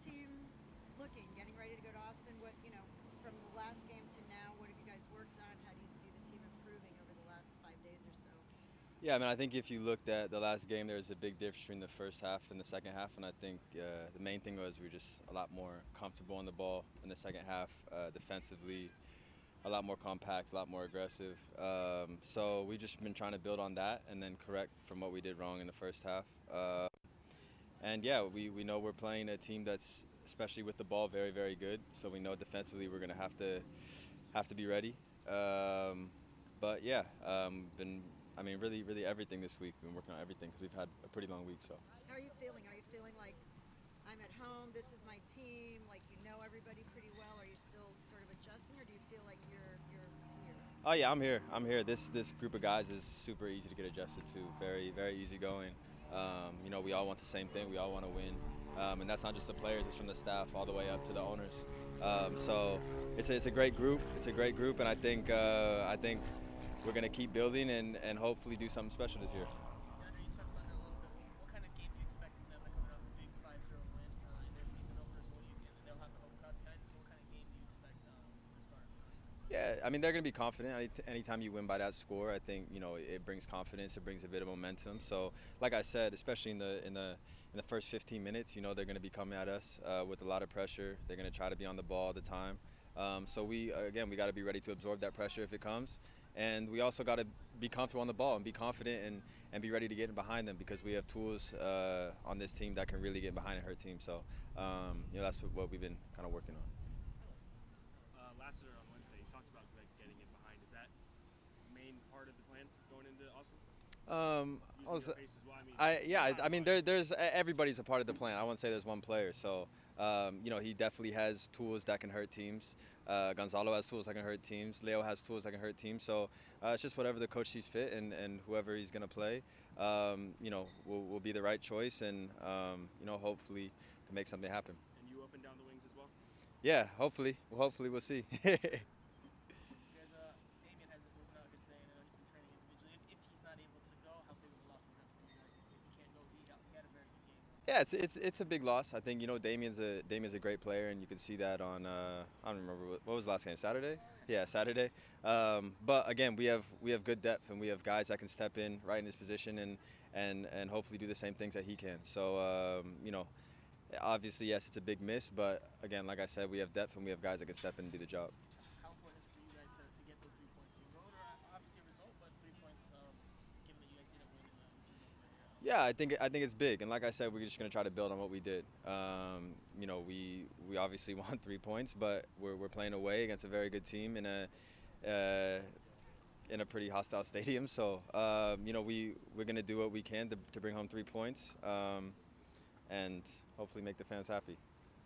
team looking, getting ready to go to Austin? What, from the last game to now, what have you guys worked on? How do you see the team improving over the last 5 days or so? Yeah, I mean, I think if you looked at the last game, there was a big difference between the first half and the second half, and I think the main thing was we were just a lot more comfortable on the ball in the second half, defensively, a lot more compact, a lot more aggressive. So we've just been trying to build on that and then correct from what we did wrong in the first half. And yeah, we know we're playing a team that's, especially with the ball, very, very good. So we know defensively we're going to have to be ready. But yeah, really, really everything this week. Been working on everything because we've had a pretty long week. So. How are you feeling? Are you feeling like I'm at home, this is my team, like you know everybody pretty well? Are you still sort of adjusting, or do you feel like you're here? Oh yeah, I'm here. I'm here. This group of guys is super easy to get adjusted to. Very, very easygoing. We all want the same thing. We all want to win, and that's not just the players; it's from the staff all the way up to the owners. So it's a great group. It's a great group, and I think we're going to keep building and hopefully do something special this year. DeAndre, you touched on it a little bit. What kind of game do you expect from them coming off a big 5-0 win in their season opener? And they'll have the home crowd behind them. So what kind of game do you expect to start? Yeah, I mean they're going to be confident. Anytime you win by that score, I think it brings confidence. It brings a bit of momentum. So, like I said, especially in the first 15 minutes, they're going to be coming at us with a lot of pressure. They're going to try to be on the ball all the time. So we got to be ready to absorb that pressure if it comes, and we also got to be comfortable on the ball and be confident and be ready to get in behind them because we have tools on this team that can really get behind a hurt team. So that's what we've been kind of working on. Last year on Wednesday, you talked about getting it behind. Is that main part of the plan going into Austin? There's everybody's a part of the plan. I won't say there's one player. So, he definitely has tools that can hurt teams. Gonzalo has tools that can hurt teams. Leo has tools that can hurt teams. So, it's just whatever the coach sees fit and whoever he's going to play, will be the right choice and, hopefully can make something happen. And you up and down the wings as well? Yeah, hopefully. We'll see. Damian wasn't out here today, and I know he's been training individually. If he's not able to go, how big of a loss is that for you guys? If he can't go, he had a very good game. Yeah, it's a big loss. I think Damian's a great player, and you can see that on I don't remember what was the last game, Saturday. Yeah, Saturday. But again, we have good depth, and we have guys that can step in right in his position and hopefully do the same things that he can. So obviously yes, it's a big miss, but again, like I said, we have depth and we have guys that can step in and do the job. How important is it for you guys to get those 3 points? I mean, road are obviously a result, but 3 points, given that you guys didn't win in the season opener. Yeah, I think it's big, and like I said, we're just going to try to build on what we did. We obviously want 3 points, but we're playing away against a very good team in a pretty hostile stadium. So we're going to do what we can to bring home 3 points, and hopefully make the fans happy.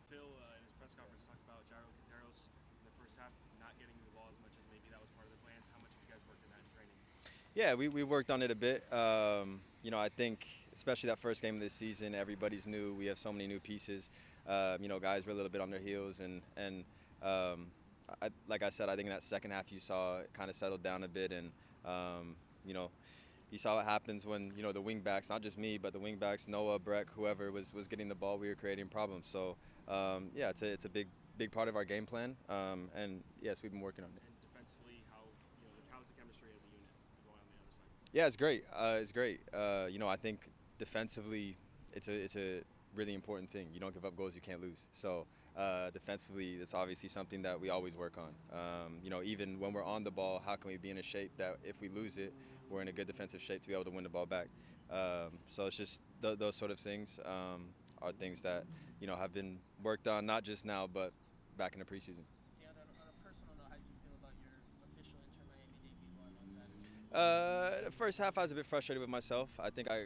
Phil, in his press conference, talked about Jairo Quinteros in the first half not getting the ball as much as maybe that was part of the plans. How much have you guys worked in that in training? Yeah, we worked on it a bit. I think especially that first game of this season, everybody's new. We have so many new pieces. Guys were a little bit on their heels, like I said, I think in that second half you saw it kind of settled down a bit, and you saw what happens when the wingbacks, not just me, but the wingbacks, Noah, Breck, whoever was getting the ball, we were creating problems. So it's a big part of our game plan, and yes, we've been working on it. And defensively, how's the chemistry as a unit going on the other side? Yeah, it's great. It's great. I think defensively, it's a really important thing. You don't give up goals you can't lose. So defensively, it's obviously something that we always work on. Even when we're on the ball, how can we be in a shape that if we lose it, we're in a good defensive shape to be able to win the ball back. So it's just those sort of things are things that have been worked on, not just now, but back in the preseason. Yeah, on a personal note, how did you feel about your official Inter Miami debut on Saturday? The first half, I was a bit frustrated with myself. I think I,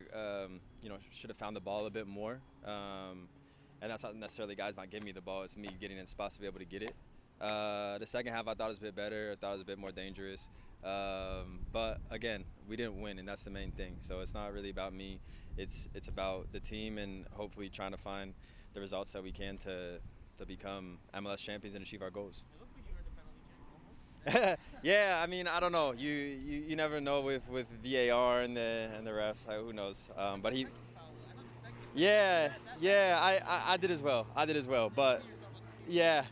should have found the ball a bit more. And that's not necessarily guys not giving me the ball. It's me getting in spots to be able to get it. The second half, I thought it was a bit better. I thought it was a bit more dangerous. But again, we didn't win, and that's the main thing. So it's not really about me. It's about the team and hopefully trying to find the results that we can to become MLS champions and achieve our goals. It looked like you earned a penalty kick almost. Yeah, I mean, I don't know. You never know with VAR and the refs. Who knows? But he. I thought the second Yeah, yeah, I did as well. I did as well, but See yourself on the team. yeah,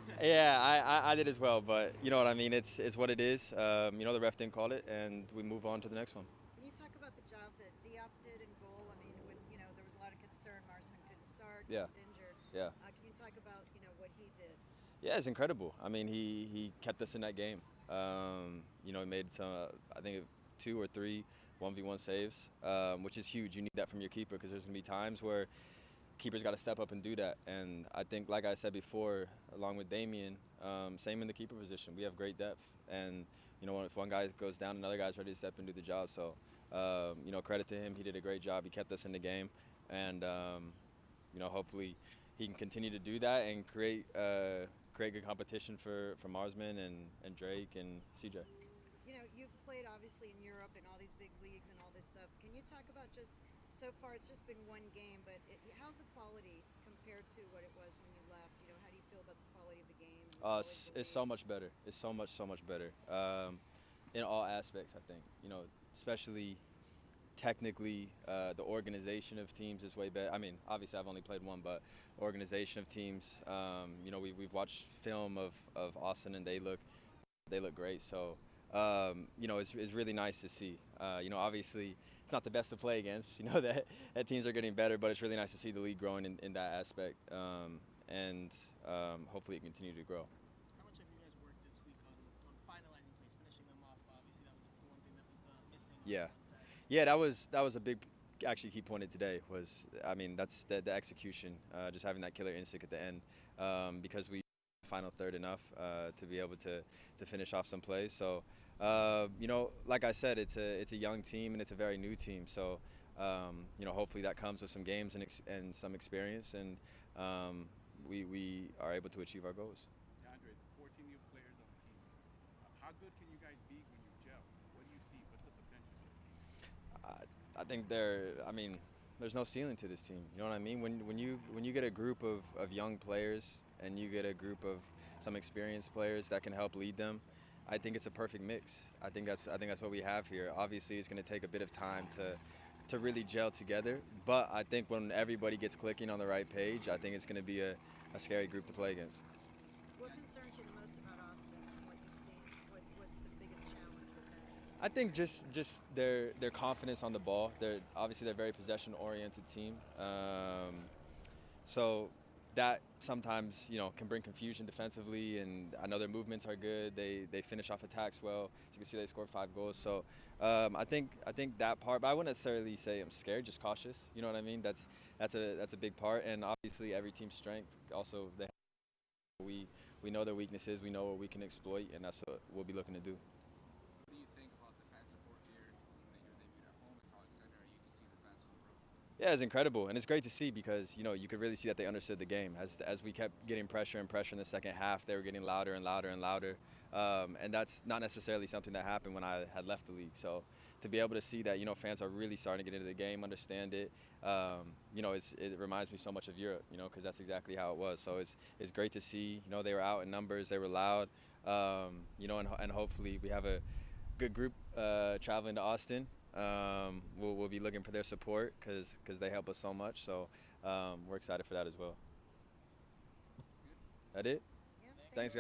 Maybe, yeah, I did as well. But you know what I mean. It's what it is. You know, the ref didn't call it, and we move on to the next one. Can you talk about the job that Diop did in goal? I mean, when there was a lot of concern, Marsman couldn't start, he Yeah. was injured. Yeah. Can you talk about what he did? Yeah, it's incredible. I mean, he kept us in that game. You know, he made some, I think, 2 or 3 1v1 saves, which is huge. You need that from your keeper because there's going to be times where keeper's got to step up and do that. And I think, like I said before, along with Damian, same in the keeper position. We have great depth. And, you know, if one guy goes down, another guy's ready to step and do the job. So, you know, credit to him. He did a great job. He kept us in the game. And, you know, hopefully he can continue to do that and create good competition for Marsman and Drake and CJ. You've played obviously in Europe and all these big leagues and all this stuff. Can you talk about just so far? It's just been one game, but how's the quality compared to what it was when you left? How do you feel about the quality of the game? And the quality of the It's league? so much better. It's so much better in all aspects. I think, you know, especially technically, the organization of teams is way better. I mean, obviously I've only played one, but organization of teams. You know, we've watched film of Austin and they look great. So, you know, it's really nice to see. You know, obviously it's not the best to play against. You know that teams are getting better, but it's really nice to see the league growing in that aspect. And hopefully it continue to grow. How much have you guys worked this week on finalizing plays, finishing them off? Obviously, that was the one thing that was missing Yeah. on Saturday. Yeah, that was a big actually key point of today was, I mean, that's the execution, just having that killer instinct at the end, because we final third enough to be able to finish off some plays. So, you know, like I said, it's a young team and it's a very new team. So, you know, hopefully that comes with some games and some experience, and we are able to achieve our goals. DeAndre, 14 new players on the team. How good can you guys be when you gel? What do you see? What's the potential for this team? I think I mean, there's no ceiling to this team. You know what I mean? When you get a group of young players and you get a group of some experienced players that can help lead them, I think it's a perfect mix. I think that's what we have here. Obviously, it's going to take a bit of time to really gel together, but I think when everybody gets clicking on the right page, I think it's going to be a scary group to play against. What concerns you the most about Austin from what you've seen? What's the biggest challenge with that? I think just their confidence on the ball. They're very possession oriented team. So that sometimes, you know, can bring confusion defensively, and I know their movements are good. They finish off attacks well. As you can see, they scored 5 goals. So I think that part, but I wouldn't necessarily say I'm scared, just cautious. You know what I mean? That's a big part, and obviously every team's strength. Also, we know their weaknesses. We know what we can exploit, and that's what we'll be looking to do. What do you think about the fan support here? You know, your debut at home at College Center, you get to see the fans on the road. Yeah, it's incredible, and it's great to see because, you know, you could really see that they understood the game. As we kept getting pressure and pressure in the second half, they were getting louder and louder and louder, and that's not necessarily something that happened when I had left the league. So to be able to see that, you know, fans are really starting to get into the game, understand it, you know, it reminds me so much of Europe, you know, because that's exactly how it was. So it's great to see, you know, they were out in numbers, they were loud, you know, and hopefully we have a good group traveling to Austin. We'll be looking for their support because they help us so much. So we're excited for that as well. That it? Yeah. Thanks, guys.